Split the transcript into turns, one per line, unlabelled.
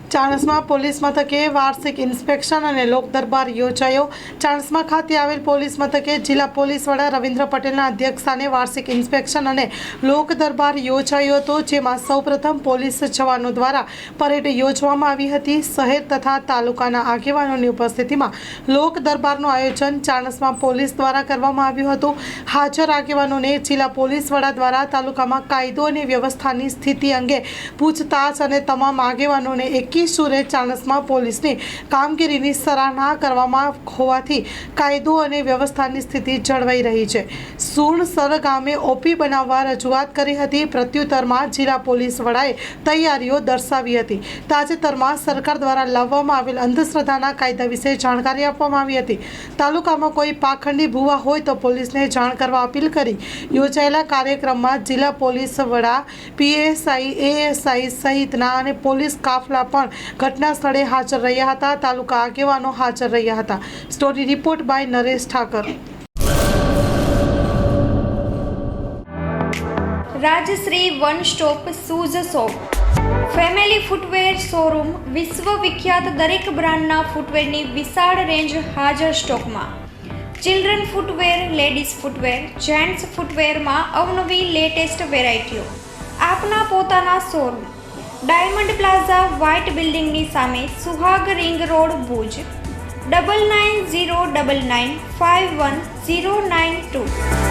Chanasma police મથકે વાર્ષિક inspection અને લોક દરબાર યોજાયો। ચાણસ્મા ખાતે આવેલ પોલીસ મથકે જિલ્લા પોલીસ વડા રવિન્દ્ર પટેલના અધ્યક્ષસ્થાને વાર્ષિક ઇન્સ્પેક્શન અને લોક દરબાર યોજાયો હતો, જેમાં સૌપ્રથમ પોલીસ જવાનો દ્વારા પરેડ યોજવામાં આવી હતી। શહેર તથા તાલુકાના આગેવાનોની ઉપસ્થિતિમાં લોક દરબારનું આયોજન ચાણસ્મા પોલીસ દ્વારા કરવામાં આવ્યું હતું। હાજર આગેવાનોને જિલ્લા પોલીસ વડા દ્વારા તાલુકામાં કાયદો અને વ્યવસ્થાની સ્થિતિ અંગે પૂછતાછ અને તમામ આગેવાનોને સુરે ચાણસ્મા પોલીસની કામગીરીની સરાહના કરવામાં હોવાથી કાયદો અને વ્યવસ્થાની સ્થિતિ જળવાઈ રહી છે। સુણસર ગામે ઓપી બનાવવા રજૂઆત કરી હતી। પ્રત્યુત્તરમાં જિલ્લા પોલીસ વડાએ તૈયારીઓ દર્શાવી હતી। તાજેતરમાં સરકાર દ્વારા લાવવામાં આવેલ અંધશ્રદ્ધાના કાયદા વિશે જાણકારી આપવામાં આવી હતી। તાલુકામાં કોઈ પાખંડી ભૂવા હોય તો પોલીસને જાણ કરવા અપીલ કરી। યોજાયેલા કાર્યક્રમમાં જિલ્લા પોલીસ વડા, પીએસઆઈ, એએસઆઈ સહિતના અને પોલીસ કાફલા પણ ઘટના સ્થળે હાજર રહ્યા હતા। તાલુકા આગેવાનો હાજર રહ્યા હતા। Story report by Naresh Thakar.
Rajshree one stop shoes shop, family footwear showroom, વિશ્વ વિખ્યાત દરેક બ્રાન્ડના ફૂટવેરની વિશાળ રેન્જ હાજર સ્ટોકમાં। Children footwear, ladies footwear, gents ફૂટવેરમાં અવનવી લેટેસ્ટ વેરાયટીઓ। આપના પોતાના શોરૂમ ડાયમંડ પ્લાઝા, વ્હાઇટ બિલ્ડિંગની સામે, સુહાગ રિંગ રોડ, ભુજ। 9909951092।